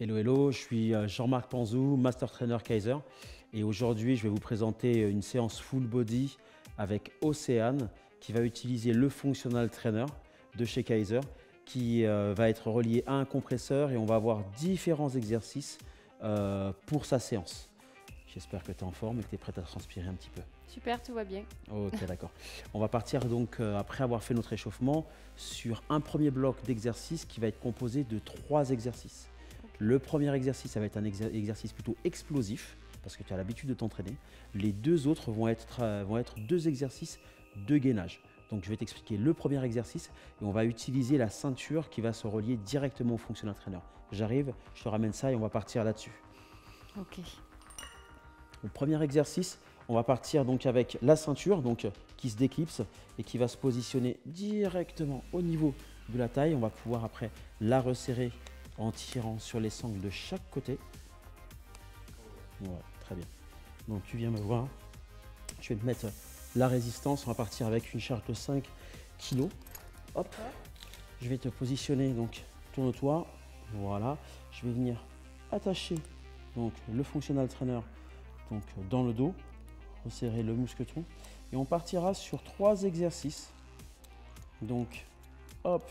Hello, hello, je suis Jean-Marc Panzou, Master Trainer Kaiser et aujourd'hui je vais vous présenter une séance full body avec Océane qui va utiliser le Functional Trainer de chez Kaiser qui va être relié à un compresseur et on va avoir différents exercices pour sa séance. J'espère que tu es en forme et que tu es prête à transpirer un petit peu. Super, tout va bien. Ok, d'accord. On va partir donc, après avoir fait notre échauffement, sur un premier bloc d'exercices qui va être composé de 3 exercices. Le premier exercice, ça va être un exercice plutôt explosif, parce que tu as l'habitude de t'entraîner. Les 2 autres vont être 2 exercices de gainage. Donc, je vais t'expliquer le premier exercice et on va utiliser la ceinture qui va se relier directement au Functional Trainer. J'arrive, je te ramène ça et on va partir là-dessus. Ok. Au premier exercice, on va partir donc avec la ceinture donc, qui se déclipse et qui va se positionner directement au niveau de la taille. On va pouvoir après la resserrer en tirant sur les sangles de chaque côté. Voilà, très bien. Donc tu viens me voir. Je vais te mettre la résistance. On va partir avec une charge de 5 kg. Hop. Je vais te positionner, donc tourne-toi. Voilà. Je vais venir attacher donc, le Functional Trainer donc, dans le dos. Resserrer le muscle-tronc. Et on partira sur 3 exercices. Donc, hop.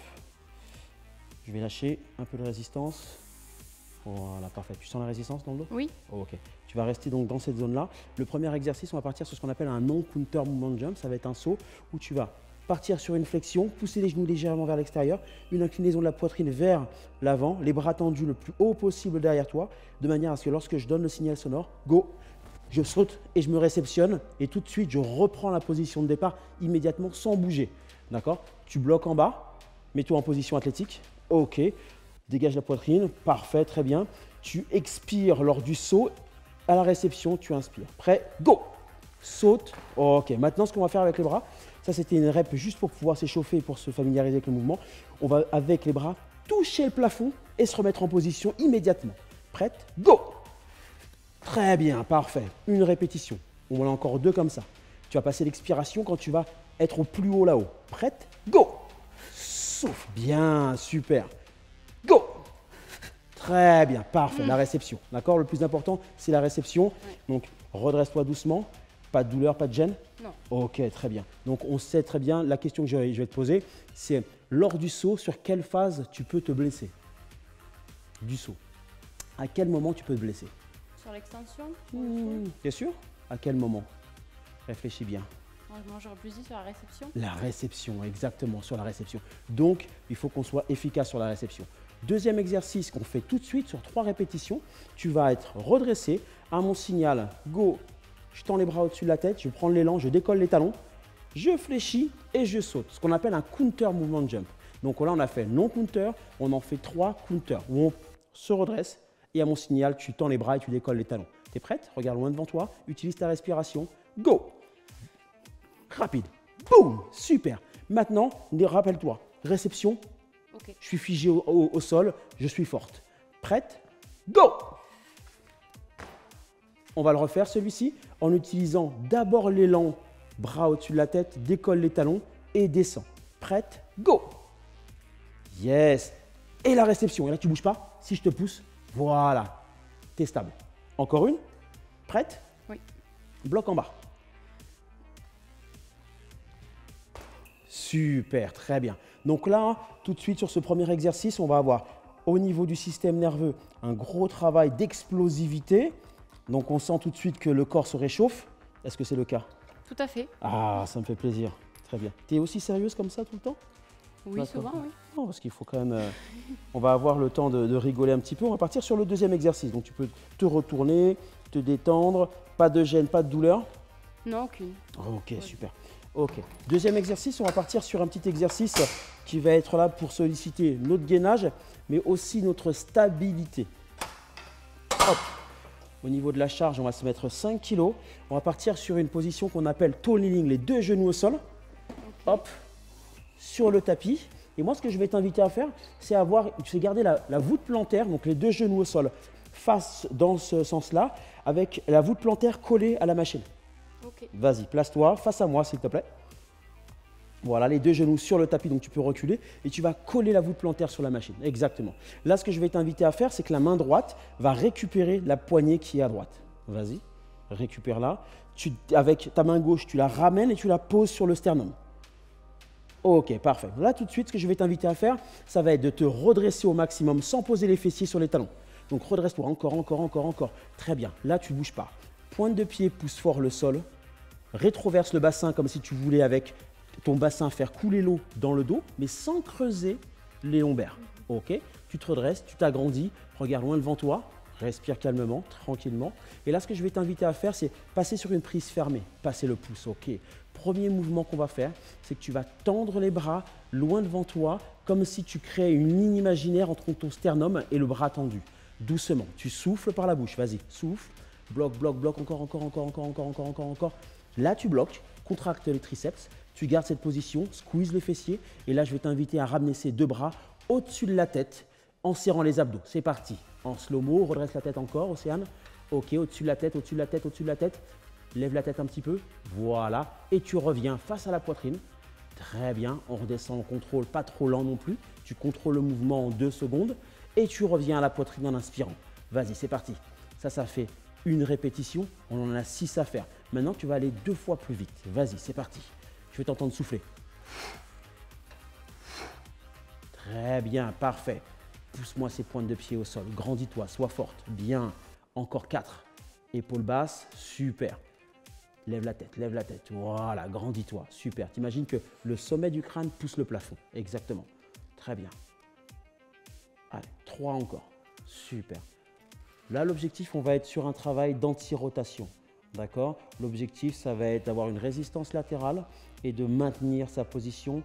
Je vais lâcher un peu de résistance. Voilà, parfait. Tu sens la résistance dans le dos? Oui. Ok. Tu vas rester donc dans cette zone-là. Le premier exercice, on va partir sur ce qu'on appelle un non-counter movement jump. Ça va être un saut où tu vas partir sur une flexion, pousser les genoux légèrement vers l'extérieur, une inclinaison de la poitrine vers l'avant, les bras tendus le plus haut possible derrière toi, de manière à ce que lorsque je donne le signal sonore, go, je saute et je me réceptionne et tout de suite, je reprends la position de départ immédiatement sans bouger. D'accord? Tu bloques en bas, mets-toi en position athlétique. Ok, dégage la poitrine, parfait, très bien. Tu expires lors du saut, à la réception, tu inspires. Prêt, go, saute. Ok, maintenant ce qu'on va faire avec les bras, ça c'était une rep juste pour pouvoir s'échauffer et pour se familiariser avec le mouvement. On va avec les bras toucher le plafond et se remettre en position immédiatement. Prête, go. Très bien, parfait. Une répétition. On en a encore 2 comme ça. Tu vas passer l'expiration quand tu vas être au plus haut là-haut. Prête, go. Souffle, bien, super. Go. Très bien, parfait, la réception. D'accord? Le plus important, c'est la réception. Donc, redresse-toi doucement. Pas de douleur, pas de gêne? Non. Ok, très bien. Donc, on sait très bien, la question que je vais te poser, c'est lors du saut, sur quelle phase tu peux te blesser? Du saut. À quel moment tu peux te blesser? Sur l'extension? Bien sûr. À quel moment? Réfléchis bien. Moi, j'aurais plus dit sur la réception. La réception, exactement, sur la réception. Donc, il faut qu'on soit efficace sur la réception. Deuxième exercice qu'on fait tout de suite sur 3 répétitions. Tu vas être redressé. À mon signal, go, je tends les bras au-dessus de la tête, je prends l'élan, je décolle les talons, je fléchis et je saute. Ce qu'on appelle un counter movement jump. Donc là, on a fait non-counter, on en fait 3 counters où on se redresse et à mon signal, tu tends les bras et tu décolles les talons. Tu es prête? Regarde loin devant toi, utilise ta respiration. Go! Rapide. Boum! Super. Maintenant, rappelle-toi, réception. Ok. Je suis figé au sol, je suis forte. Prête? Go! On va le refaire celui-ci en utilisant d'abord l'élan, bras au-dessus de la tête, décolle les talons et descend. Prête? Go! Yes! Et la réception. Et là, tu ne bouges pas. Si je te pousse, voilà. Tu es stable. Encore une. Prête? Oui. Bloc en bas. Super, très bien. Donc là, tout de suite sur ce premier exercice, on va avoir au niveau du système nerveux un gros travail d'explosivité. Donc on sent tout de suite que le corps se réchauffe. Est-ce que c'est le cas? Tout à fait. Ah, ça me fait plaisir. Très bien. Tu es aussi sérieuse comme ça tout le temps? Oui, souvent, oui. Non, parce qu'il faut quand même… on va avoir le temps de rigoler un petit peu. On va partir sur le deuxième exercice. Donc tu peux te retourner, te détendre. Pas de gêne, pas de douleur. Non, aucune. Ok, super. Ok. Deuxième exercice, on va partir sur un petit exercice qui va être là pour solliciter notre gainage, mais aussi notre stabilité. Hop. Au niveau de la charge, on va se mettre 5 kg. On va partir sur une position qu'on appelle toe kneeling, les 2 genoux au sol. Hop. Sur le tapis. Et moi, ce que je vais t'inviter à faire, c'est garder la voûte plantaire, donc les 2 genoux au sol, face dans ce sens-là, avec la voûte plantaire collée à la machine. Ok. Vas-y, place-toi face à moi, s'il te plaît. Voilà, les deux genoux sur le tapis, donc tu peux reculer et tu vas coller la voûte plantaire sur la machine. Exactement. Là, ce que je vais t'inviter à faire, c'est que la main droite va récupérer la poignée qui est à droite. Vas-y, récupère-la. Avec ta main gauche, tu la ramènes et tu la poses sur le sternum. Ok, parfait. Là, tout de suite, ce que je vais t'inviter à faire, ça va être de te redresser au maximum sans poser les fessiers sur les talons. Donc, redresse-toi encore, encore, encore, encore. Très bien. Là, tu ne bouges pas. Pointe de pied, pousse fort le sol. Rétroverse le bassin comme si tu voulais avec ton bassin faire couler l'eau dans le dos, mais sans creuser les lombaires. Ok, tu te redresses, tu t'agrandis, regarde loin devant toi, respire calmement, tranquillement. Et là, ce que je vais t'inviter à faire, c'est passer sur une prise fermée, passer le pouce. Ok, premier mouvement qu'on va faire, c'est que tu vas tendre les bras loin devant toi, comme si tu créais une ligne imaginaire entre ton sternum et le bras tendu. Doucement, tu souffles par la bouche, vas-y, souffle, bloque, bloque, bloque, encore, encore, encore, encore, encore, encore, encore, encore. Là, tu bloques, contracte les triceps, tu gardes cette position, squeeze les fessiers. Et là, je vais t'inviter à ramener ces deux bras au-dessus de la tête en serrant les abdos. C'est parti. En slow-mo, redresse la tête encore, Océane. Ok, au-dessus de la tête, au-dessus de la tête, au-dessus de la tête. Lève la tête un petit peu. Voilà. Et tu reviens face à la poitrine. Très bien. On redescend, on contrôle, pas trop lent non plus. Tu contrôles le mouvement en 2 secondes. Et tu reviens à la poitrine en inspirant. Vas-y, c'est parti. Ça fait une répétition. On en a 6 à faire. Maintenant, tu vas aller 2 fois plus vite. Vas-y, c'est parti. Je vais t'entendre souffler. Très bien, parfait. Pousse-moi ces pointes de pied au sol. Grandis-toi, sois forte. Bien. Encore 4. Épaules basses, super. Lève la tête, lève la tête. Voilà, grandis-toi, super. T'imagines que le sommet du crâne pousse le plafond. Exactement. Très bien. Allez, 3 encore. Super. Là, l'objectif, on va être sur un travail d'anti-rotation. D'accord? L'objectif, ça va être d'avoir une résistance latérale et de maintenir sa position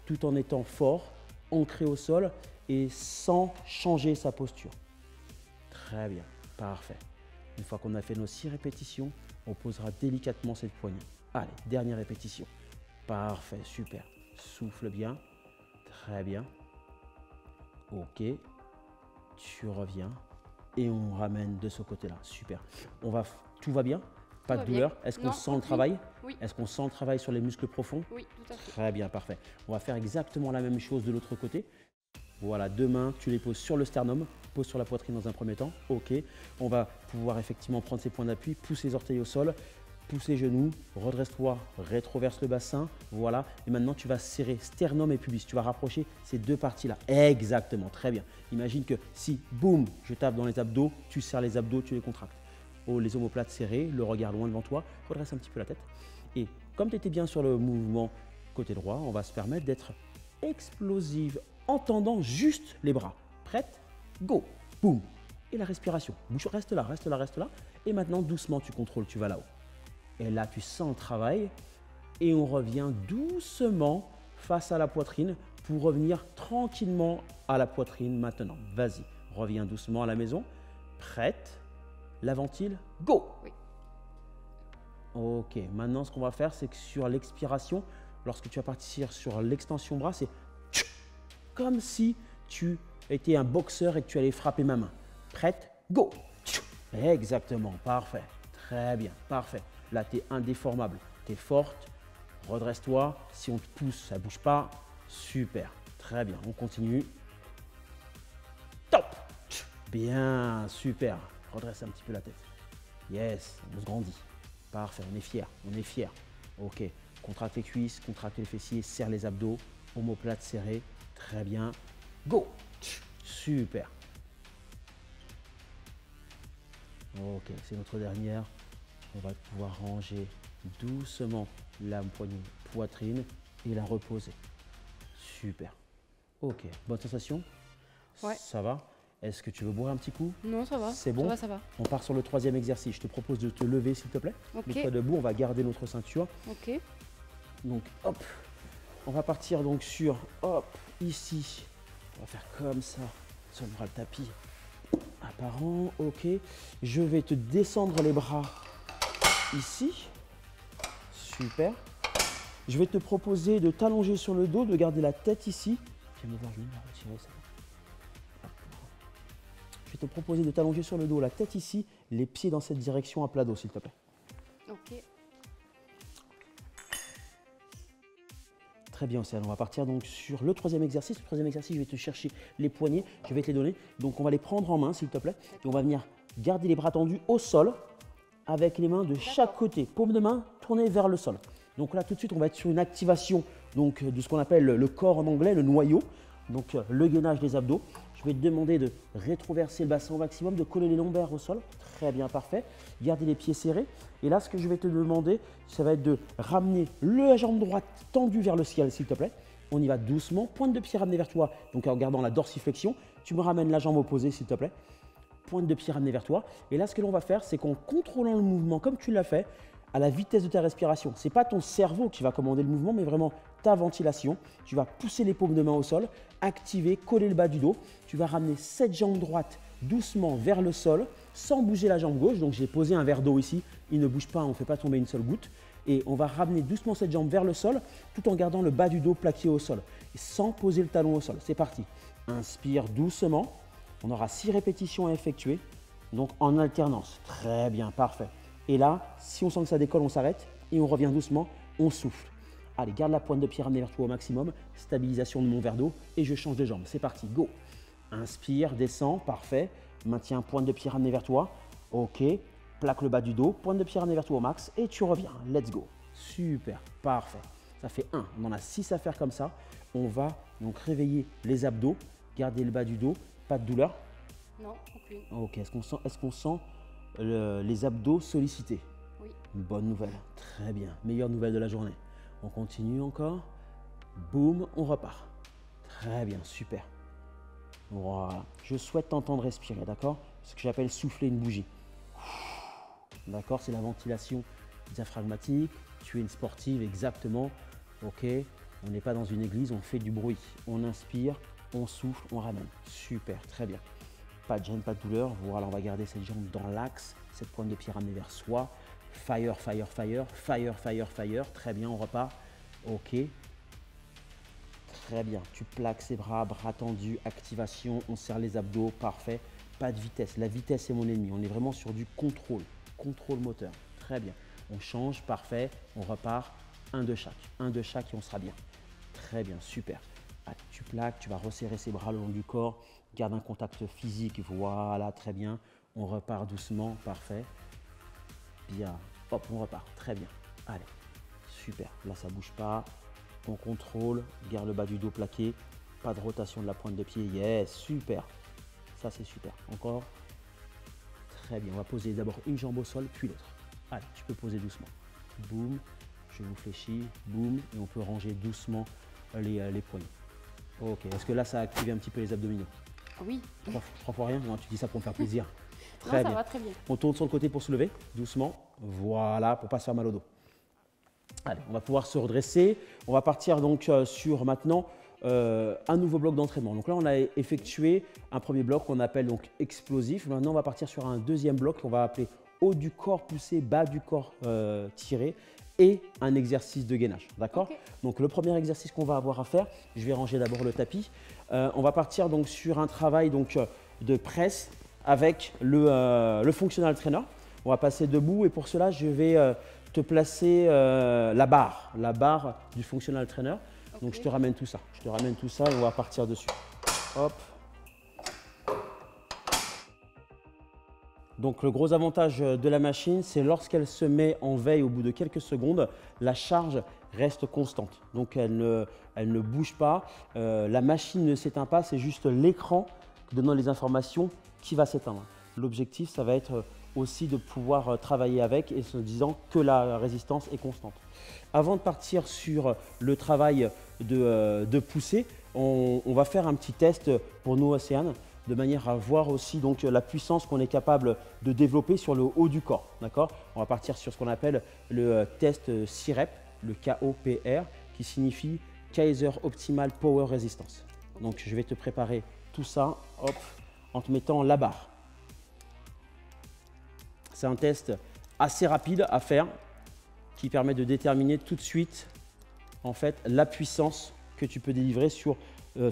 tout en étant fort, ancré au sol et sans changer sa posture. Très bien, parfait. Une fois qu'on a fait nos 6 répétitions, on posera délicatement cette poignée. Allez, dernière répétition. Parfait, super. Souffle bien. Très bien. Ok. Tu reviens et on ramène de ce côté-là. Super. Tout va bien? Pas de douleur? Est-ce qu'on sent le travail? Oui. Est-ce qu'on sent le travail sur les muscles profonds? Oui, tout à fait. Très bien, parfait. On va faire exactement la même chose de l'autre côté. Voilà, 2 mains, tu les poses sur le sternum, pose sur la poitrine dans un premier temps. Ok, on va pouvoir effectivement prendre ses points d'appui, pousse les orteils au sol, pousse les genoux, redresse-toi, rétroverse le bassin. Voilà, et maintenant tu vas serrer sternum et pubis. Tu vas rapprocher ces 2 parties-là. Exactement, très bien. Imagine que si, boum, je tape dans les abdos, tu serres les abdos, tu les contractes. Les omoplates serrées, le regard loin devant toi, redresse un petit peu la tête. Et comme tu étais bien sur le mouvement côté droit, on va se permettre d'être explosive en tendant juste les bras. Prête? Go! Boum! Et la respiration. Bouge, reste là, reste là, reste là. Et maintenant, doucement, tu contrôles, tu vas là-haut. Et là, tu sens le travail. Et on revient doucement face à la poitrine pour revenir tranquillement à la poitrine maintenant. Vas-y, reviens doucement à la maison. Prête? La ventile, go! Oui. Ok, maintenant ce qu'on va faire, c'est que sur l'expiration, lorsque tu vas partir sur l'extension bras, c'est comme si tu étais un boxeur et que tu allais frapper ma main. Prête? Go! Exactement, parfait. Très bien, parfait. Là, tu es indéformable, tu es forte. Redresse-toi. Si on te pousse, ça ne bouge pas. Super, très bien, on continue. Top! Bien, super. Redresse un petit peu la tête. Yes, on se grandit. Parfait, on est fier, on est fier. Ok, contracte les cuisses, contracte les fessiers, serre les abdos, omoplate serrée. Très bien. Go! Super. Ok, c'est notre dernière. On va pouvoir ranger doucement la poignée poitrine et la reposer. Super. Ok, bonne sensation? Ouais. Ça va? Est-ce que tu veux boire un petit coup? Non, ça va. C'est bon? Ça va. On part sur le 3e exercice. Je te propose de te lever, s'il te plaît. Ok. Mets-toi debout, on va garder notre ceinture. Ok. Donc, hop, on va partir donc sur, hop, ici. On va faire comme ça. Ça ouvrira le tapis apparent. Ok. Je vais te descendre les bras ici. Super. Je vais te proposer de t'allonger sur le dos, de garder la tête ici. Viens me voir, je vais me la retirer, ça. Je vais te proposer de t'allonger sur le dos, la tête ici, les pieds dans cette direction à plat dos, s'il te plaît. Ok. Très bien, Océane. On va partir donc sur le troisième exercice. Le troisième exercice, je vais te chercher les poignets. Je vais te les donner. Donc, on va les prendre en main, s'il te plaît. Et on va venir garder les bras tendus au sol avec les mains de chaque côté. Paume de main tournée vers le sol. Donc là, tout de suite, on va être sur une activation donc, de ce qu'on appelle le corps en anglais, le noyau. Donc, le gainage des abdos. Je vais te demander de rétroverser le bassin au maximum, de coller les lombaires au sol. Très bien, parfait. Garder les pieds serrés. Et là, ce que je vais te demander, ça va être de ramener la jambe droite tendue vers le ciel, s'il te plaît. On y va doucement. Pointe de pied ramenée vers toi. Donc, en gardant la dorsiflexion, tu me ramènes la jambe opposée, s'il te plaît. Pointe de pied ramenée vers toi. Et là, ce que l'on va faire, c'est qu'en contrôlant le mouvement, comme tu l'as fait, à la vitesse de ta respiration, ce n'est pas ton cerveau qui va commander le mouvement, mais vraiment ta ventilation. Tu vas pousser les paumes de main au sol, activer, coller le bas du dos. Tu vas ramener cette jambe droite doucement vers le sol, sans bouger la jambe gauche. Donc, j'ai posé un verre d'eau ici. Il ne bouge pas, on ne fait pas tomber une seule goutte. Et on va ramener doucement cette jambe vers le sol, tout en gardant le bas du dos plaqué au sol, et sans poser le talon au sol. C'est parti. Inspire doucement. On aura 6 répétitions à effectuer, donc en alternance. Très bien, parfait. Et là, si on sent que ça décolle, on s'arrête et on revient doucement, on souffle. Allez, garde la pointe de pied ramenée vers toi au maximum. Stabilisation de mon verre d'eau et je change de jambe. C'est parti, go. Inspire, descends, parfait. Maintiens, pointe de pied ramenée vers toi. Ok, plaque le bas du dos, pointe de pied ramenée vers toi au max et tu reviens. Let's go. Super, parfait. Ça fait 1. On en a 6 à faire comme ça. On va donc réveiller les abdos, garder le bas du dos. Pas de douleur? Non, aucune. Ok, est-ce qu'on sent les abdos sollicités? Oui. Une bonne nouvelle, très bien. Meilleure nouvelle de la journée. On continue encore. Boum, on repart. Très bien, super. Voilà. Je souhaite t'entendre respirer, d'accord? Ce que j'appelle souffler une bougie. D'accord, c'est la ventilation diaphragmatique. Tu es une sportive, exactement. Ok, on n'est pas dans une église, on fait du bruit. On inspire, on souffle, on ramène. Super, très bien. Pas de gêne, pas de douleur. Voilà, on va garder cette jambe dans l'axe, cette pointe de pied ramenée vers soi. Fire, fire, fire, fire, fire, fire. Très bien, on repart. Ok. Très bien. Tu plaques ses bras, bras tendus, activation. On serre les abdos, parfait. Pas de vitesse. La vitesse est mon ennemi. On est vraiment sur du contrôle, contrôle moteur. Très bien. On change, parfait. On repart. Un de chaque. Un de chaque et on sera bien. Très bien, super. Tu plaques, tu vas resserrer ses bras le long du corps, garde un contact physique, voilà, très bien. On repart doucement, parfait. Bien, hop, on repart, très bien. Allez, super, là ça ne bouge pas. On contrôle, garde le bas du dos plaqué, pas de rotation de la pointe de pied, yes, super. Ça c'est super, encore. Très bien, on va poser d'abord une jambe au sol, puis l'autre. Allez, tu peux poser doucement. Boum, je vous fléchis, boum, et on peut ranger doucement les poignets. Ok, est-ce que là, ça a activé un petit peu les abdominaux? Oui. 3 fois rien? Non, tu dis ça pour me faire plaisir. Non, ça va très bien. On tourne sur le côté pour soulever, doucement. Voilà, pour ne pas se faire mal au dos. Allez, on va pouvoir se redresser. On va partir donc sur maintenant un nouveau bloc d'entraînement. Donc là, on a effectué un premier bloc qu'on appelle donc explosif. Maintenant, on va partir sur un deuxième bloc qu'on va appeler haut du corps poussé, bas du corps tiré, et un exercice de gainage. D'accord? Okay. Donc, le premier exercice qu'on va avoir à faire, je vais ranger d'abord le tapis. On va partir donc sur un travail donc, de presse avec le functional trainer. On va passer debout et pour cela, je vais te placer la barre du functional trainer. Okay. Donc, je te ramène tout ça. Je te ramène tout ça et on va partir dessus. Hop. Donc le gros avantage de la machine, c'est lorsqu'elle se met en veille au bout de quelques secondes, la charge reste constante. Donc elle ne bouge pas, la machine ne s'éteint pas, c'est juste l'écran donnant les informations qui va s'éteindre. L'objectif, ça va être aussi de pouvoir travailler avec et se disant que la résistance est constante. Avant de partir sur le travail de poussée, on va faire un petit test pour nous, Océane, de manière à voir aussi donc, la puissance qu'on est capable de développer sur le haut du corps. D'accord ? On va partir sur ce qu'on appelle le test CREP, le KOPR, qui signifie Kaiser Optimal Power Resistance. Donc, je vais te préparer tout ça hop, en te mettant la barre. C'est un test assez rapide à faire qui permet de déterminer tout de suite en fait, la puissance que tu peux délivrer sur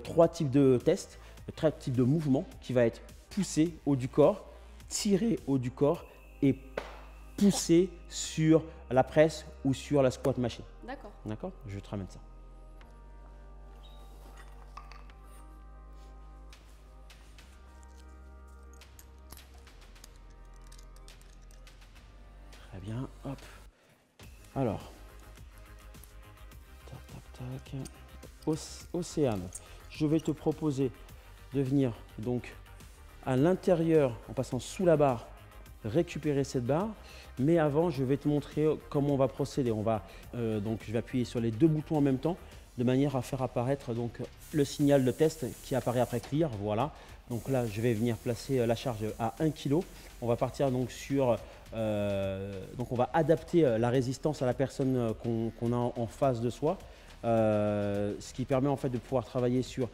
3 types de tests. 3 types de mouvements qui va être poussé haut du corps, tiré haut du corps et poussé sur la presse ou sur la squat machine. D'accord. D'accord ? Je te ramène ça. Très bien, hop. Alors, tac, tac, tac. Océane, je vais te proposer de venir donc à l'intérieur, en passant sous la barre, récupérer cette barre. Mais avant, je vais te montrer comment on va procéder. Donc, je vais appuyer sur les deux boutons en même temps, de manière à faire apparaître donc, le signal de test qui apparaît après clear. Voilà. Donc là, je vais venir placer la charge à 1 kg. On va partir donc sur… donc on va adapter la résistance à la personne qu'on a en face de soi. Ce qui permet en fait de pouvoir travailler sur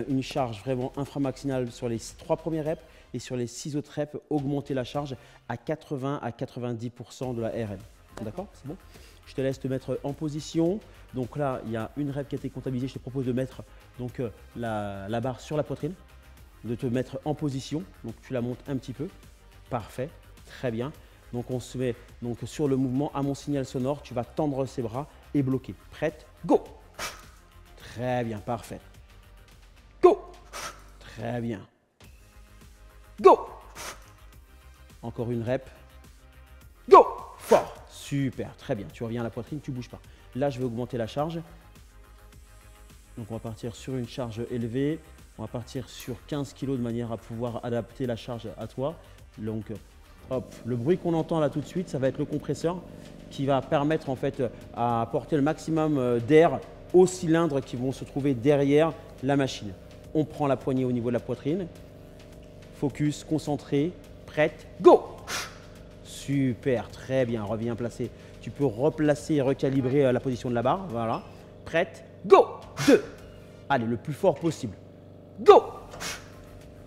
une charge vraiment inframaximale sur les 3 premiers reps et sur les 6 autres reps, augmenter la charge à 80 à 90% de la RM. D'accord? C'est bon? Je te laisse te mettre en position. Donc là, il y a une rep qui a été comptabilisée. Je te propose de mettre donc, la barre sur la poitrine, de te mettre en position. Donc tu la montes un petit peu. Parfait, très bien. Donc on se met donc, sur le mouvement. À mon signal sonore, tu vas tendre ses bras et bloquer. Prête? Go! Très bien, parfait. Go! Très bien. Go! Encore une rep. Go! Fort! Super, très bien. Tu reviens à la poitrine, tu ne bouges pas. Là, je vais augmenter la charge. Donc, on va partir sur une charge élevée. On va partir sur 15 kg de manière à pouvoir adapter la charge à toi. Donc, hop, le bruit qu'on entend là tout de suite, ça va être le compresseur qui va permettre en fait à apporter le maximum d'air aux cylindres qui vont se trouver derrière la machine. On prend la poignée au niveau de la poitrine. Focus, concentré, prête, go! Super, très bien, reviens placer. Tu peux replacer et recalibrer la position de la barre. Voilà. Prête, go! 2. Allez, le plus fort possible. Go!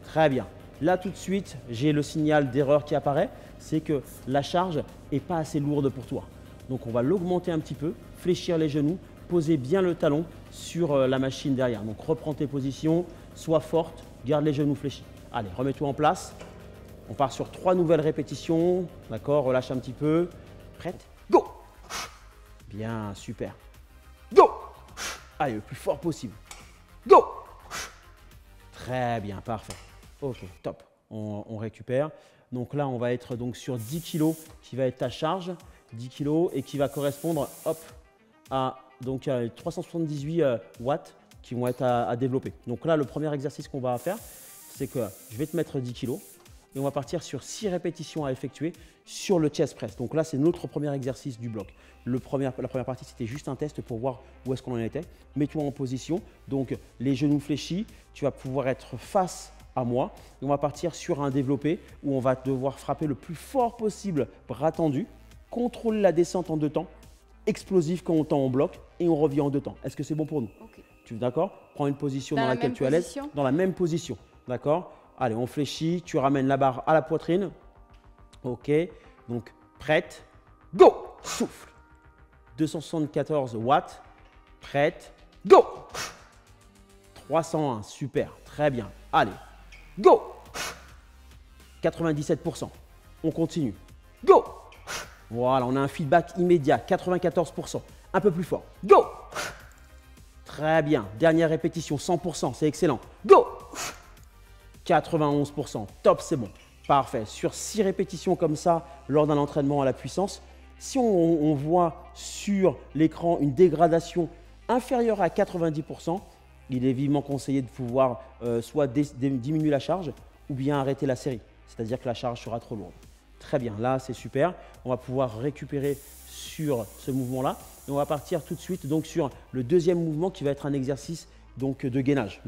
Très bien. Là, tout de suite, j'ai le signal d'erreur qui apparaît. C'est que la charge n'est pas assez lourde pour toi. Donc, on va l'augmenter un petit peu, fléchir les genoux, poser bien le talon sur la machine derrière. Donc, reprends tes positions, sois forte, garde les genoux fléchis. Allez, remets-toi en place. On part sur 3 nouvelles répétitions. D'accord, relâche un petit peu. Prête? Go! Bien, super. Go! Allez, le plus fort possible. Go! Très bien, parfait. Ok, top. On récupère. Donc là, on va être donc sur 10 kg qui va être ta charge. 10 kg et qui va correspondre hop, à donc, 378 watts qui vont être à développer. Donc là, le premier exercice qu'on va faire, c'est que je vais te mettre 10 kg et on va partir sur 6 répétitions à effectuer sur le chest press. Donc là, c'est notre premier exercice du bloc. La première partie, c'était juste un test pour voir où est-ce qu'on en était. Mets-toi en position, donc les genoux fléchis, tu vas pouvoir être face à moi. Et on va partir sur un développé où on va devoir frapper le plus fort possible, bras tendus, contrôle la descente en 2 temps, explosif quand on tend en bloc et on revient en 2 temps. Est-ce que c'est bon pour nous? Okay. Tu es d'accord? Prends une position dans laquelle tu es à l'aise. Dans la même position. D'accord? Allez, on fléchit, tu ramènes la barre à la poitrine. Ok, donc prête, go! Souffle. 274 watts, prête, go! 301, super, très bien. Allez, go! 97%, on continue. Go! Voilà, on a un feedback immédiat, 94%. Un peu plus fort. Go! Très bien, dernière répétition, 100%, c'est excellent. Go! 91%, top, c'est bon. Parfait. Sur 6 répétitions comme ça, lors d'un entraînement à la puissance, si on voit sur l'écran une dégradation inférieure à 90%, il est vivement conseillé de pouvoir soit diminuer la charge ou bien arrêter la série. C'est-à-dire que la charge sera trop lourde. Très bien, là c'est super. On va pouvoir récupérer sur ce mouvement-là. Et on va partir tout de suite donc, sur le deuxième mouvement qui va être un exercice donc, de gainage.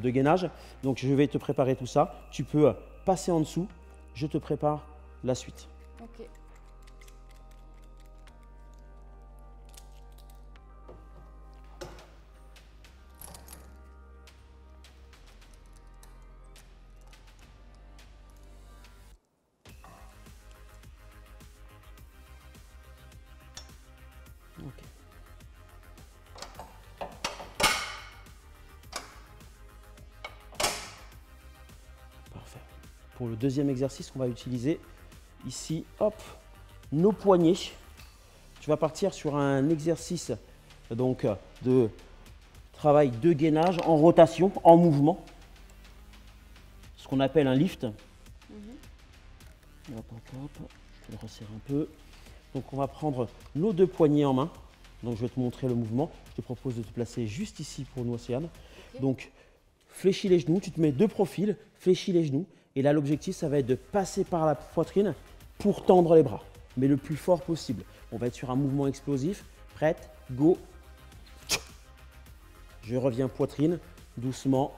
Donc je vais te préparer tout ça. Tu peux passer en dessous. Je te prépare la suite. Ok. Parfait. Pour le deuxième exercice, on va utiliser ici, hop, nos poignets. Tu vas partir sur un exercice donc, de travail de gainage en rotation, en mouvement. Ce qu'on appelle un lift. Hop, hop, hop. Je te le resserre un peu. Donc on va prendre nos deux poignets en main. Donc je vais te montrer le mouvement. Je te propose de te placer juste ici pour nous, Océane. Ok. Donc fléchis les genoux, tu te mets deux profils, fléchis les genoux. Et là l'objectif, ça va être de passer par la poitrine pour tendre les bras, mais le plus fort possible. On va être sur un mouvement explosif. Prête, go. Je reviens poitrine, doucement.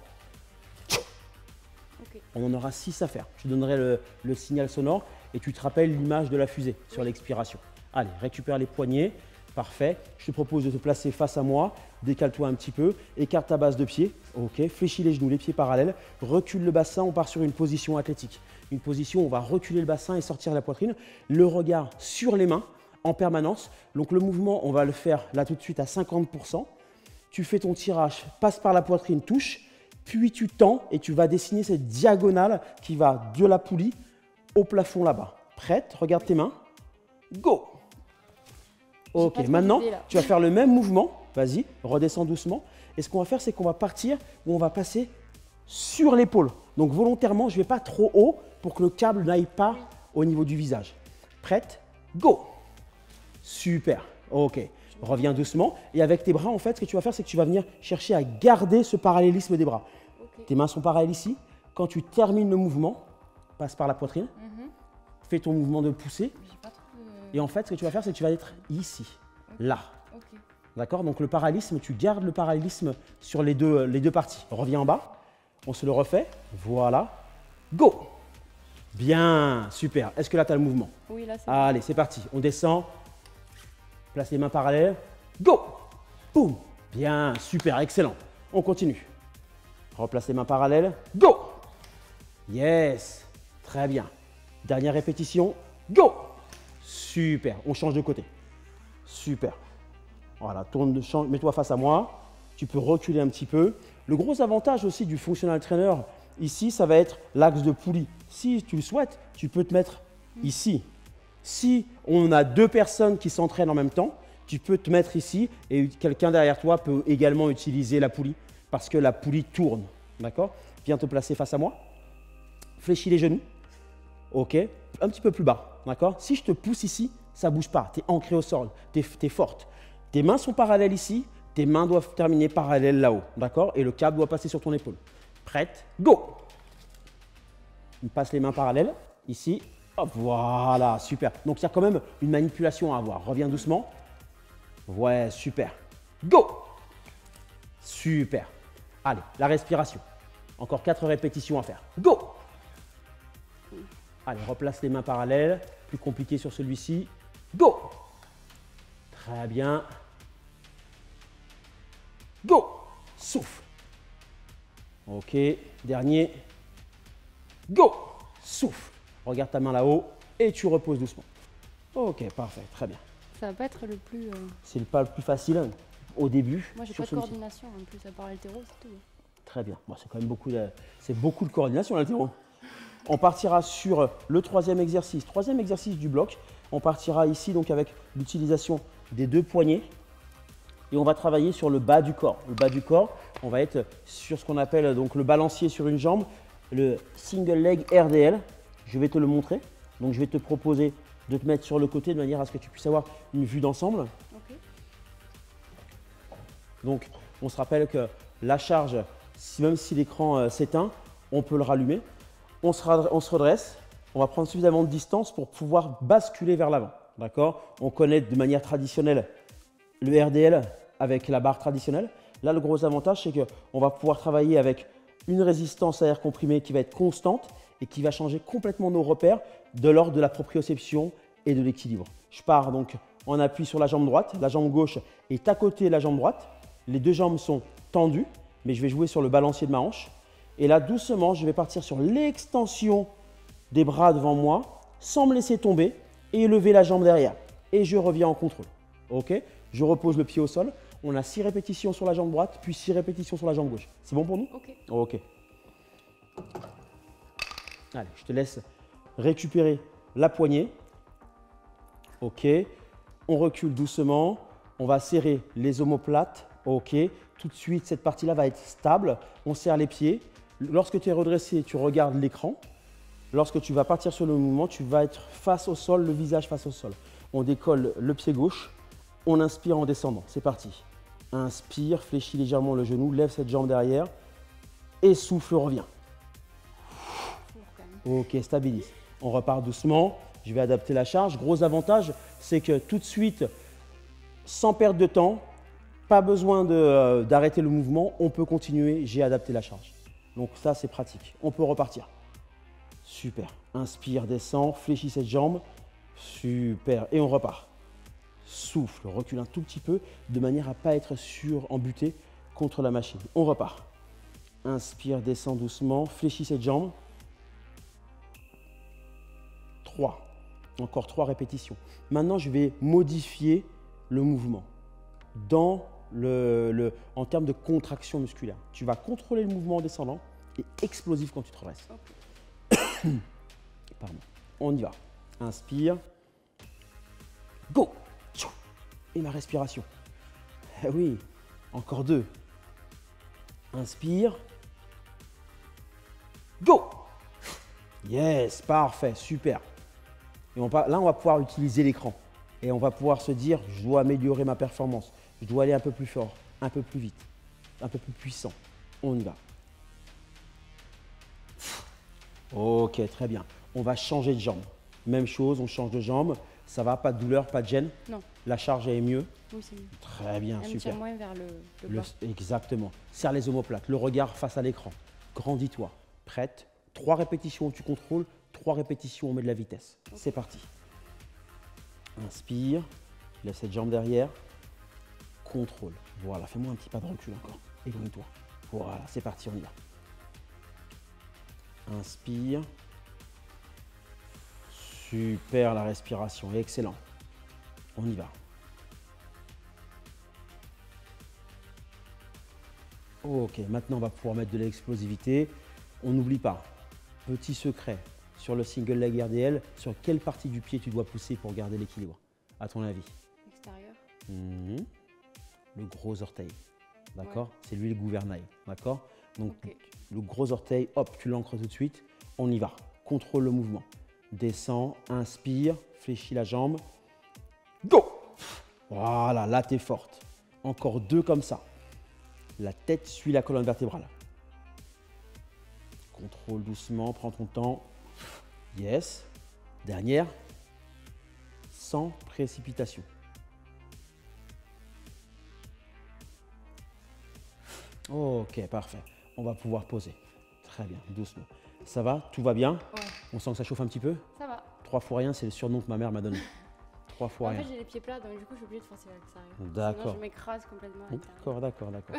Ok. On en aura 6 à faire. Je te donnerai le signal sonore et tu te rappelles l'image de la fusée sur l'expiration. Allez, récupère les poignets. Parfait. Je te propose de te placer face à moi. Décale-toi un petit peu. Écarte ta base de pied. Ok. Fléchis les genoux, les pieds parallèles. Recule le bassin. On part sur une position athlétique. Une position où on va reculer le bassin et sortir la poitrine. Le regard sur les mains en permanence. Donc le mouvement, on va le faire là tout de suite à 50%. Tu fais ton tirage, passe par la poitrine, touche. Puis tu tends et tu vas dessiner cette diagonale qui va de la poulie au plafond là-bas. Prête? Regarde tes mains. Go! Ok, pas trop maintenant, d'idée, là. tu vas faire le même mouvement. Vas-y, redescends doucement. Et ce qu'on va faire, c'est qu'on va partir où on va passer sur l'épaule. Donc volontairement, je ne vais pas trop haut pour que le câble n'aille pas au niveau du visage. Prête? Go! Super. Ok. Reviens doucement. Et avec tes bras, en fait, ce que tu vas faire, c'est que tu vas venir chercher à garder ce parallélisme des bras. Ok. Tes mains sont parallèles ici. Quand tu termines le mouvement, passe par la poitrine. Fais ton mouvement de poussée. J'ai pas trop de... Et en fait, ce que tu vas faire, c'est que tu vas être ici, là. Ok. D'accord? Donc le parallélisme, tu gardes le parallélisme sur les deux parties. Reviens en bas. On se le refait. Voilà. Go! Bien, super. Est-ce que là, tu as le mouvement? Oui, là, c'est bon. Allez, c'est parti. On descend. Place les mains parallèles. Go! Boum! Bien, super, excellent. On continue. Replace les mains parallèles. Go! Yes! Très bien. Dernière répétition. Go! Super. On change de côté. Super. Voilà, tourne, change, mets-toi face à moi. Tu peux reculer un petit peu. Le gros avantage aussi du functional trainer, ici, ça va être l'axe de poulie. Si tu le souhaites, tu peux te mettre ici. Si on a deux personnes qui s'entraînent en même temps, tu peux te mettre ici et quelqu'un derrière toi peut également utiliser la poulie parce que la poulie tourne. D'accord? Viens te placer face à moi. Fléchis les genoux. Ok. Un petit peu plus bas. D'accord? Si je te pousse ici, ça ne bouge pas. Tu es ancré au sol. Tu es forte. Tes mains sont parallèles ici. Tes mains doivent terminer parallèles là-haut. D'accord? Et le câble doit passer sur ton épaule. Prête? Go! On passe les mains parallèles. Ici. Hop, voilà, super. Donc, il y a quand même une manipulation à avoir. Reviens doucement. Ouais, super. Go! Super. Allez, la respiration. Encore 4 répétitions à faire. Go! Allez, replace les mains parallèles. Plus compliqué sur celui-ci. Go! Très bien. Go! Souffle. Ok, dernier. Go! Souffle. Regarde ta main là-haut et tu reposes doucement. Ok, parfait, très bien. Ça va pas être le plus... C'est pas le plus facile au début. Moi, j'ai sur pas de celui-ci. coordination en plus, à part l'haltéro, c'est tout. Très bien. Bon, c'est quand même beaucoup de coordination, l'haltéro. On partira sur le troisième exercice. Troisième exercice du bloc. On partira ici donc avec l'utilisation des deux poignets. Et on va travailler sur le bas du corps. Le bas du corps, on va être sur ce qu'on appelle donc le balancier sur une jambe, le single leg RDL. Je vais te le montrer. Donc, je vais te proposer de te mettre sur le côté de manière à ce que tu puisses avoir une vue d'ensemble. Ok. Donc, on se rappelle que la charge, même si l'écran s'éteint, on peut le rallumer. On se redresse. On va prendre suffisamment de distance pour pouvoir basculer vers l'avant. D'accord? On connaît de manière traditionnelle le RDL avec la barre traditionnelle. Là, le gros avantage, c'est qu'on va pouvoir travailler avec une résistance à air comprimé qui va être constante et qui va changer complètement nos repères de l'ordre de la proprioception et de l'équilibre. Je pars donc en appui sur la jambe droite. La jambe gauche est à côté de la jambe droite. Les deux jambes sont tendues, mais je vais jouer sur le balancier de ma hanche. Et là, doucement, je vais partir sur l'extension des bras devant moi sans me laisser tomber et lever la jambe derrière. Et je reviens en contrôle. Ok? Je repose le pied au sol. On a 6 répétitions sur la jambe droite, puis 6 répétitions sur la jambe gauche. C'est bon pour nous? Ok. Ok. Allez, je te laisse récupérer la poignée. Ok. On recule doucement. On va serrer les omoplates. Ok. Tout de suite, cette partie-là va être stable. On serre les pieds. Lorsque tu es redressé, tu regardes l'écran. Lorsque tu vas partir sur le mouvement, tu vas être face au sol, le visage face au sol. On décolle le pied gauche, on inspire en descendant. C'est parti. Inspire, fléchis légèrement le genou, lève cette jambe derrière et souffle, reviens. Ok, stabilise. On repart doucement. Je vais adapter la charge. Gros avantage, c'est que tout de suite, sans perdre de temps, pas besoin d'arrêter le mouvement, on peut continuer. J'ai adapté la charge. Donc ça, c'est pratique. On peut repartir. Super. Inspire, descend, fléchis cette jambe. Super. Et on repart. Souffle, recule un tout petit peu de manière à ne pas être embuté contre la machine. On repart. Inspire, descend doucement, fléchis cette jambe. 3. Encore 3 répétitions. Maintenant, je vais modifier le mouvement en termes de contraction musculaire. Tu vas contrôler le mouvement en descendant et explosif quand tu te redresses. Okay. Pardon. On y va. Inspire. Go. Et ma respiration. Eh oui, encore 2. Inspire. Go. Yes, parfait, super. Et là, on va pouvoir utiliser l'écran. Et on va pouvoir se dire, je dois améliorer ma performance. Je dois aller un peu plus fort, un peu plus vite, un peu plus puissant. On y va. Ok, très bien. On va changer de jambe. Même chose, on change de jambe. Ça va, pas de douleur, pas de gêne? Non. La charge est mieux? Oui, c'est mieux. Très bien, Elle super. tire moins vers le bas. Exactement. Serre les omoplates, le regard face à l'écran. Grandis-toi. Prête? 3 répétitions où tu contrôles, 3 répétitions où on met de la vitesse. Okay. C'est parti. Inspire, lève cette jambe derrière. Contrôle. Voilà, fais-moi un petit pas de recul encore. Éloigne-toi. Voilà, c'est parti, on y va. Inspire. Super la respiration, excellent. On y va. Ok, maintenant on va pouvoir mettre de l'explosivité. On n'oublie pas, petit secret, sur le single leg RDL, sur quelle partie du pied tu dois pousser pour garder l'équilibre, à ton avis? Extérieur. Le gros orteil, d'accord? Ouais. C'est lui le gouvernail, d'accord? Donc okay. Le gros orteil, hop, tu l'ancres tout de suite. On y va, contrôle le mouvement. Descends, inspire, fléchis la jambe. Go! Voilà, là tu es forte. Encore 2 comme ça. La tête suit la colonne vertébrale. Contrôle doucement, prends ton temps. Yes. Dernière. Sans précipitation. Ok, parfait. On va pouvoir poser. Très bien, doucement. Ça va? Tout va bien? Ouais. On sent que ça chauffe un petit peu? Ça va. 3 fois rien, c'est le surnom que ma mère m'a donné. 3 fois rien. En fait, j'ai les pieds plats, donc du coup, je suis obligée de forcer à l'extérieur. D'accord. Sinon, je m'écrase complètement à l'intérieur. D'accord.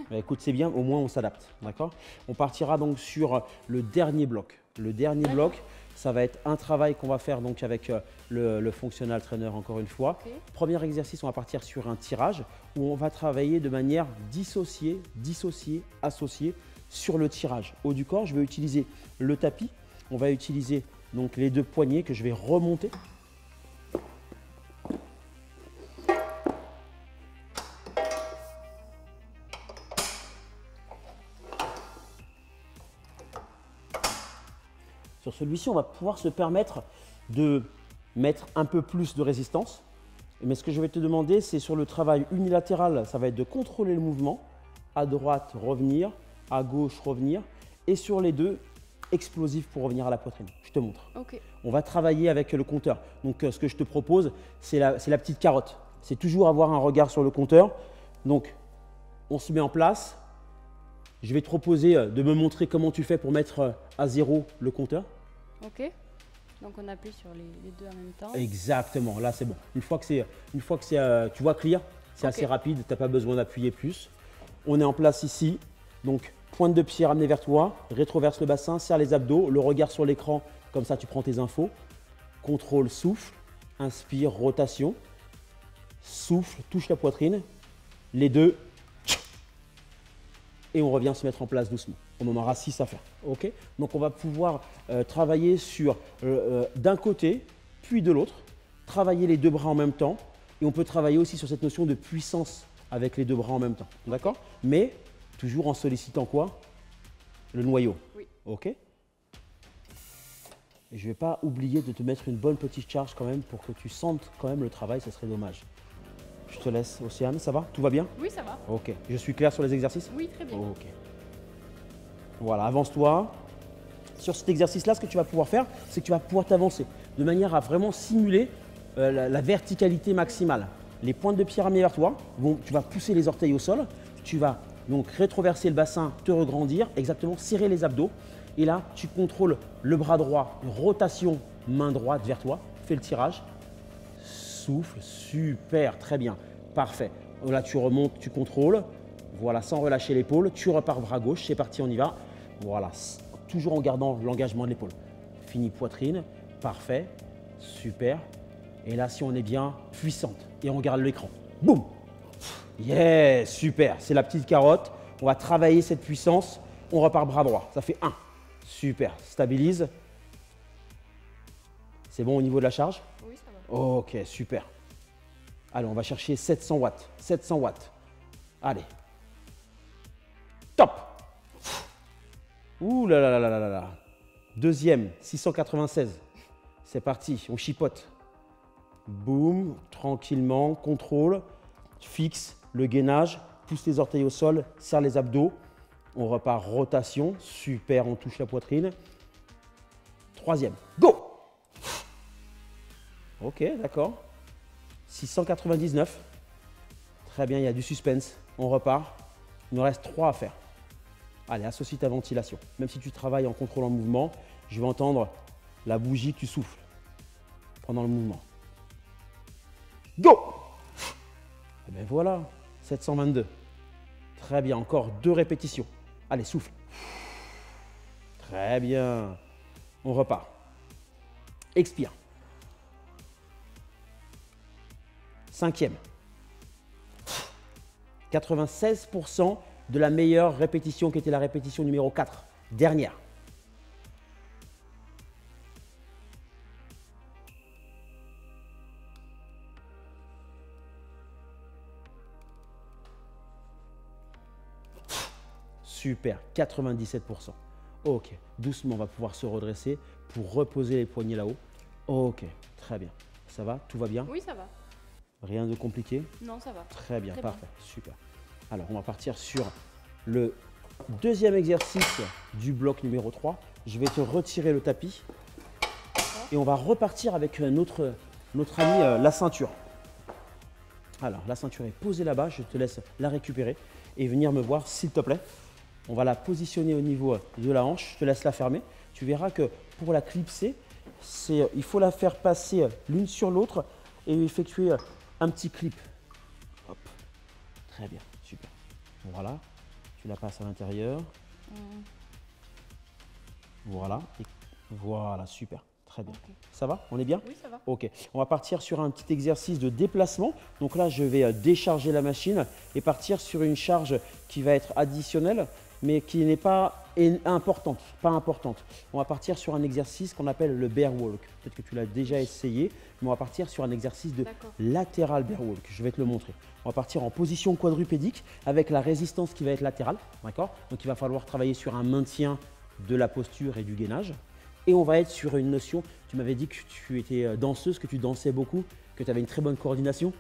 Bah, écoute, c'est bien, au moins on s'adapte. D'accord? On partira donc sur le dernier bloc. Le dernier bloc, ça va être un travail qu'on va faire donc avec le functional trainer encore une fois. Okay. Premier exercice, on va partir sur un tirage où on va travailler de manière dissociée, associée sur le tirage. Haut du corps, je vais utiliser le tapis. On va utiliser donc les 2 poignets que je vais remonter. Sur celui-ci, on va pouvoir se permettre de mettre un peu plus de résistance. Mais ce que je vais te demander, c'est sur le travail unilatéral, ça va être de contrôler le mouvement. À droite, revenir. À gauche, revenir. Et sur les 2, explosif pour revenir à la poitrine. Je te montre. Okay. On va travailler avec le compteur. Donc, ce que je te propose, c'est la petite carotte. C'est toujours avoir un regard sur le compteur. Donc, on se met en place. Je vais te proposer de me montrer comment tu fais pour mettre à 0 le compteur. Ok. Donc, on appuie sur les 2 en même temps. Exactement. Là, c'est bon. Une fois que tu vois clear, c'est assez rapide. Tu n'as pas besoin d'appuyer plus. On est en place ici. Donc, pointe de pied ramenée vers toi. Rétroverse le bassin. Serre les abdos. Le regard sur l'écran. Comme ça, tu prends tes infos. Contrôle, souffle. Inspire, rotation. Souffle, touche la poitrine. Les 2. Et on revient se mettre en place doucement. On en aura 6 à faire. Ok? Donc, on va pouvoir travailler sur d'un côté, puis de l'autre. Travailler les 2 bras en même temps. Et on peut travailler aussi sur cette notion de puissance avec les 2 bras en même temps. D'accord? Mais toujours en sollicitant quoi? Le noyau. Oui. Ok? Et je ne vais pas oublier de te mettre une bonne petite charge quand même pour que tu sentes quand même le travail, ce serait dommage. Je te laisse, Océane, ça va? Tout va bien? Oui, ça va. Ok. Je suis clair sur les exercices? Oui, très bien. Ok. Voilà, avance-toi. Sur cet exercice-là, ce que tu vas pouvoir faire, c'est que tu vas pouvoir t'avancer de manière à vraiment simuler la verticalité maximale. Les pointes de pied ramenées vers toi, tu vas pousser les orteils au sol, tu vas donc rétroverser le bassin, te regrandir, exactement, serrer les abdos. Et là, tu contrôles le bras droit, rotation, main droite vers toi, fais le tirage, souffle, super, très bien, parfait. Là, tu remontes, tu contrôles, voilà, sans relâcher l'épaule, tu repars bras gauche, c'est parti, on y va. Voilà, toujours en gardant l'engagement de l'épaule. Fini poitrine, parfait, super. Et là, si on est bien, puissante. Et on regarde l'écran. Boum! Yes, super. C'est la petite carotte. On va travailler cette puissance. On repart bras droit. Ça fait 1. Super. Stabilise. C'est bon au niveau de la charge? Oui, ça va. Ok, super. Allez, on va chercher 700 watts. 700 watts. Allez. Top! Ouh là là là là là là. Deuxième, 696. C'est parti, on chipote. Boum, tranquillement, contrôle, fixe le gainage, pousse les orteils au sol, serre les abdos. On repart rotation, super, on touche la poitrine. Troisième, go! Ok, d'accord. 699. Très bien, il y a du suspense. On repart. Il nous reste 3 à faire. Allez, associe ta ventilation. Même si tu travailles en contrôlant le mouvement, je vais entendre la bougie que tu souffles pendant le mouvement. Go! Et bien voilà, 722. Très bien, encore 2 répétitions. Allez, souffle. Très bien. On repart. Expire. 5e. 96% de la meilleure répétition qui était la répétition numéro 4. Dernière. Super, 97%. Ok, doucement, on va pouvoir se redresser pour reposer les poignets là-haut. Ok, très bien. Ça va? Tout va bien? Oui, ça va. Rien de compliqué? Non, ça va. Très bien, Très parfait, super. Alors, on va partir sur le deuxième exercice du bloc numéro 3. Je vais te retirer le tapis et on va repartir avec notre ami la ceinture. Alors, la ceinture est posée là-bas, je te laisse la récupérer et venir me voir s'il te plaît. On va la positionner au niveau de la hanche, je te laisse la fermer. Tu verras que pour la clipser, il faut la faire passer l'une sur l'autre et effectuer un petit clip. Hop. Très bien, super. Voilà, tu la passes à l'intérieur. Voilà, et voilà, super. Très bien. Okay. Ça va? On est bien? Oui, ça va. Ok. On va partir sur un petit exercice de déplacement. Donc là, je vais décharger la machine et partir sur une charge qui va être additionnelle, mais qui n'est pas importante. On va partir sur un exercice qu'on appelle le bear walk. Peut-être que tu l'as déjà essayé, mais on va partir sur un exercice de latéral bear walk. Je vais te le montrer. On va partir en position quadrupédique avec la résistance qui va être latérale. D'accord? Donc il va falloir travailler sur un maintien de la posture et du gainage. Et on va être sur une notion, tu m'avais dit que tu étais danseuse, que tu dansais beaucoup, que tu avais une très bonne coordination.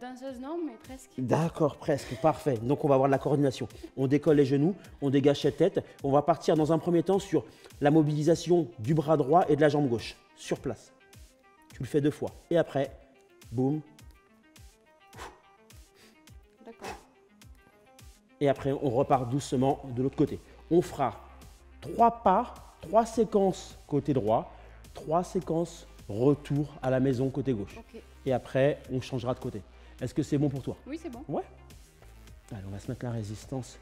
Danseuse, non, mais presque. D'accord, presque, parfait. Donc on va avoir de la coordination. On décolle les genoux, on dégage cette tête. On va partir dans un premier temps sur la mobilisation du bras droit et de la jambe gauche, sur place. Tu le fais 2 fois. Et après, boum. D'accord. Et après, on repart doucement de l'autre côté. On fera 3 pas, 3 séquences côté droit, 3 séquences retour à la maison côté gauche. Okay. Et après, on changera de côté. Est-ce que c'est bon pour toi? Oui, c'est bon. Ouais. Allez, on va se mettre la résistance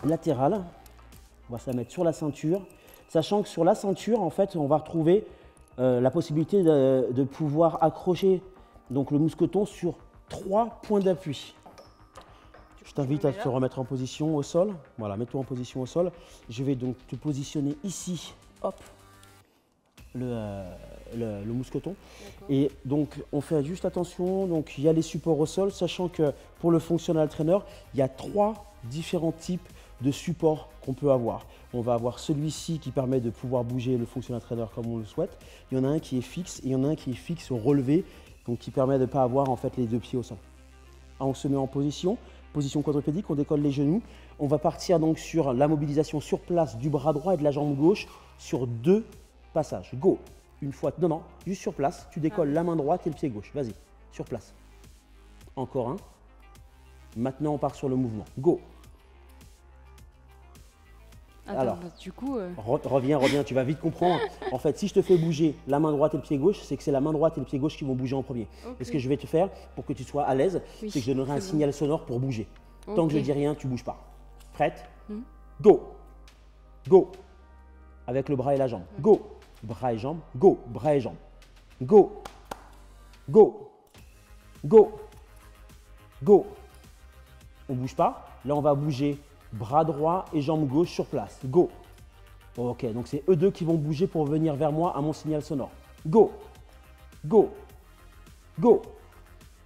latérale. On va se la mettre sur la ceinture. Sachant que sur la ceinture, en fait, on va retrouver la possibilité de pouvoir accrocher donc, le mousqueton sur 3 points d'appui. Je t'invite à te remettre en position au sol. Voilà, mets-toi en position au sol. Je vais donc te positionner ici, hop, le mousqueton. Et donc, on fait juste attention. Donc, il y a les supports au sol, sachant que pour le functional trainer, il y a 3 différents types de supports qu'on peut avoir. On va avoir celui-ci qui permet de pouvoir bouger le functional trainer comme on le souhaite. Il y en a un qui est fixe et il y en a un qui est fixe au relevé, donc qui permet de ne pas avoir en fait les deux pieds au sol. On se met en position quadrupédique, on décolle les genoux. On va partir donc sur la mobilisation sur place du bras droit et de la jambe gauche sur 2 passages. Go. Une fois, non, juste sur place. Tu décolles la main droite et le pied gauche. Vas-y, sur place. Encore un. Maintenant, on part sur le mouvement. Go. Attends, Alors, du coup… reviens, tu vas vite comprendre. En fait, si je te fais bouger la main droite et le pied gauche, c'est que c'est la main droite et le pied gauche qui vont bouger en premier. Ok. Et ce que je vais te faire pour que tu sois à l'aise, Oui, c'est que je donnerai un c'est bon. signal sonore pour bouger. Tant que je Ok. dis rien, tu bouges pas. Prête? Hmm. Go. Go. Avec le bras et la jambe. Go. Bras et jambes. Go. Bras et jambes. Go. Go. Go. Go. On bouge pas. Là, on va bouger bras droit et jambe gauche sur place. Go. Ok, donc c'est eux deux qui vont bouger pour venir vers moi à mon signal sonore. Go. Go. Go.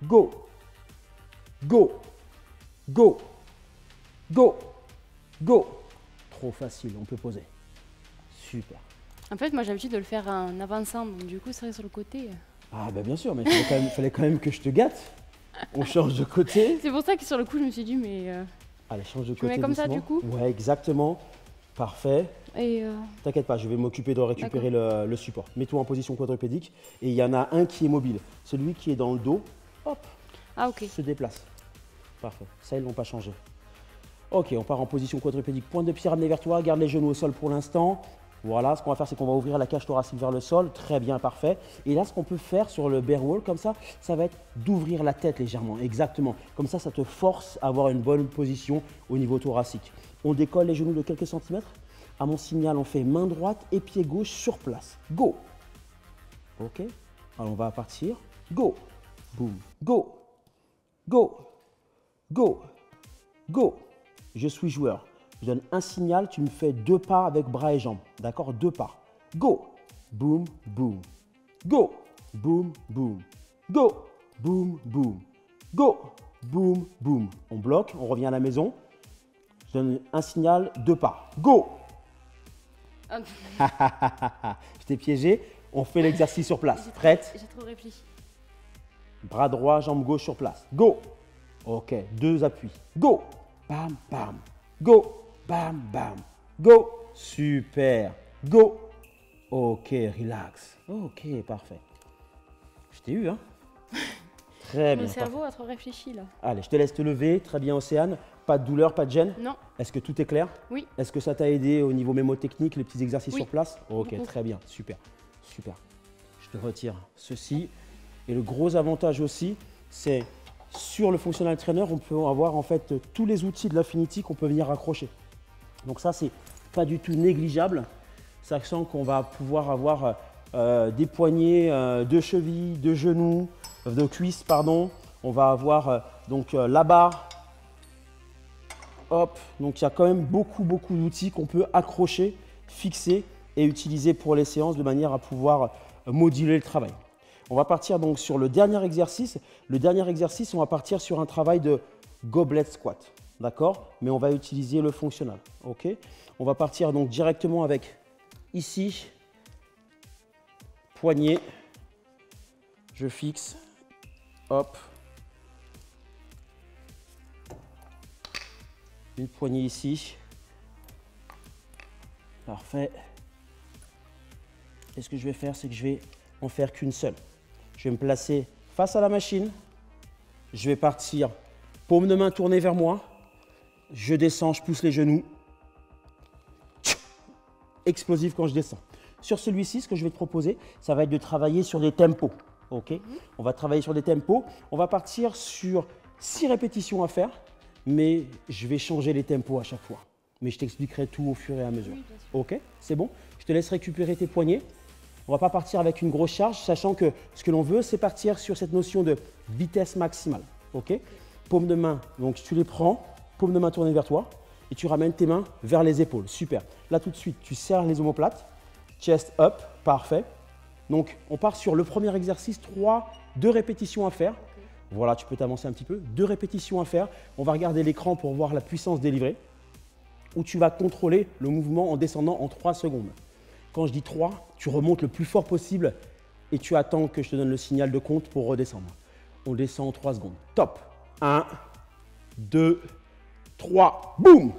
Go. Go. Go. Go. Go. Trop facile, on peut poser. Super. En fait, moi, j'ai l'habitude de le faire en avançant, donc du coup, c'est vrai sur le côté. Ah bah bien sûr, mais il fallait quand même que je te gâte. On change de côté. C'est pour ça que sur le coup, je me suis dit, mais… Allez, change de Je côté mets comme ça, doucement. du coup? Ouais, exactement. Parfait. Et T'inquiète pas, je vais m'occuper de récupérer le support. Mets-toi en position quadrupédique et il y en a un qui est mobile. Celui qui est dans le dos, hop, Ah, ok. se déplace. Parfait. Ça, ils ne l'ont pas changé. Ok, on part en position quadrupédique. Pointe de pied ramené vers toi. Garde les genoux au sol pour l'instant. Voilà, ce qu'on va faire, c'est qu'on va ouvrir la cage thoracique vers le sol. Très bien, parfait. Et là, ce qu'on peut faire sur le bear wall, comme ça va être d'ouvrir la tête légèrement. Exactement. Comme ça te force à avoir une bonne position au niveau thoracique. On décolle les genoux de quelques centimètres. À mon signal, on fait main droite et pied gauche sur place. Go. Ok. Alors, on va partir. Go. Boum. Go. Go. Go. Go. Je suis joueur. Je donne un signal, tu me fais 2 pas avec bras et jambes. D'accord? 2 pas. Go. Boum, boum. Go. Boum, boum. Go. Boum, boum. Go. Boum, boum. On bloque, on revient à la maison. Je donne un signal, 2 pas. Go. Je t'ai piégé. On fait l'exercice sur place. Prête? J'ai trop réfléchi. Bras droit, jambe gauche sur place. Go. Ok, 2 appuis. Go. Bam, bam. Go. Bam, bam. Go. Super. Go. Ok, relax. Ok, parfait. Je t'ai eu, hein? Très bien. Mon cerveau a trop réfléchi, là. Allez, je te laisse te lever. Très bien, Océane. Pas de douleur, pas de gêne? Non. Est-ce que tout est clair? Oui. Est-ce que ça t'a aidé au niveau mémotechnique, les petits exercices Oui. sur place? Ok, Beaucoup. très bien, super, super. Je te retire ceci. Et le gros avantage aussi, c'est sur le functional trainer, on peut avoir en fait tous les outils de l'Infinity qu'on peut venir accrocher. Donc ça, c'est pas du tout négligeable, sachant qu'on va pouvoir avoir des poignets de chevilles, de genoux, de cuisses, pardon. On va avoir donc la barre. Hop, donc il y a quand même beaucoup d'outils qu'on peut accrocher, fixer et utiliser pour les séances de manière à pouvoir moduler le travail. On va partir donc sur le dernier exercice. Le dernier exercice, on va partir sur un travail de goblet squat, d'accord? Mais on va utiliser le fonctionnal, ok? On va partir donc directement avec ici, poignet, je fixe, hop. Une poignée ici. Parfait. Et ce que je vais faire, c'est que je vais en faire qu'une seule. Je vais me placer face à la machine. Je vais partir, paume de main tournée vers moi. Je descends, je pousse les genoux. Explosif quand je descends. Sur celui-ci, ce que je vais te proposer, ça va être de travailler sur des tempos. Ok? On va travailler sur des tempos. On va partir sur 6 répétitions à faire. Mais je vais changer les tempos à chaque fois. Mais je t'expliquerai tout au fur et à mesure. Oui, bien sûr. Ok, c'est bon? Je te laisse récupérer tes poignets. On ne va pas partir avec une grosse charge, sachant que ce que l'on veut, c'est partir sur cette notion de vitesse maximale. Ok? Paume de main, donc tu les prends, paume de main tournée vers toi, et tu ramènes tes mains vers les épaules. Super. Là, tout de suite, tu serres les omoplates, chest up, parfait. Donc, on part sur le premier exercice, 2 répétitions à faire. Voilà, tu peux t'avancer un petit peu. 2 répétitions à faire. On va regarder l'écran pour voir la puissance délivrée. où tu vas contrôler le mouvement en descendant en 3 secondes. Quand je dis 3, tu remontes le plus fort possible et tu attends que je te donne le signal de compte pour redescendre. On descend en 3 secondes. Top. 1, 2, 3, boum.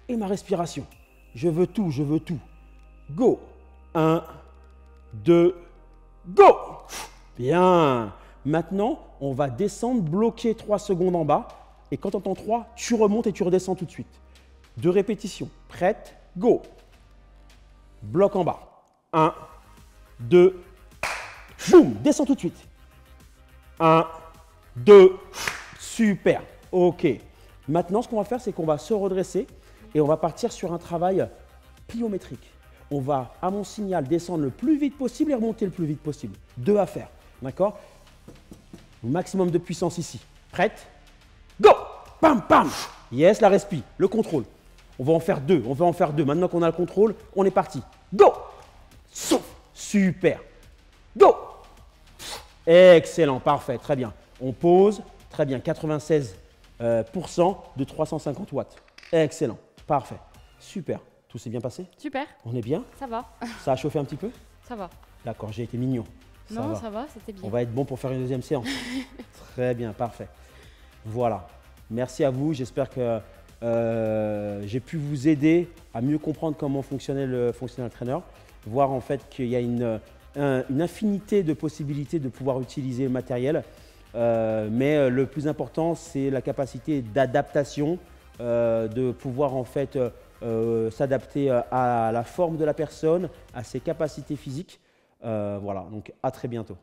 Et ma respiration. Je veux tout, je veux tout. Go. 1, 2, go. Bien. Maintenant, on va descendre, bloquer 3 secondes en bas. Et quand tu entends 3, tu remontes et tu redescends tout de suite. 2 répétitions. Prête, go. Bloc en bas. 1, 2, boum. Descends tout de suite. 1, 2, super. OK. Maintenant, ce qu'on va faire, c'est qu'on va se redresser et on va partir sur un travail pliométrique. On va, à mon signal, descendre le plus vite possible et remonter le plus vite possible. 2 à faire. D'accord? Maximum de puissance ici. Prête? Go! Pam, pam! Yes, la respi, le contrôle. On va en faire 2. On va en faire 2. Maintenant qu'on a le contrôle, on est parti. Go! Souffle. Super. Go! Excellent, parfait, très bien. On pose, très bien, 96% de 350 watts. Excellent, parfait, super. Tout s'est bien passé? Super. On est bien? Ça va. Ça a chauffé un petit peu? Ça va. D'accord, j'ai été mignon. Non, ça va, c'était bien. On va être bon pour faire une deuxième séance. Très bien, parfait. Voilà, merci à vous. J'espère que j'ai pu vous aider à mieux comprendre comment fonctionnait le functional trainer, voir en fait qu'il y a une infinité de possibilités de pouvoir utiliser le matériel. Mais le plus important, c'est la capacité d'adaptation, de pouvoir en fait s'adapter à la forme de la personne, à ses capacités physiques. Voilà, donc à très bientôt.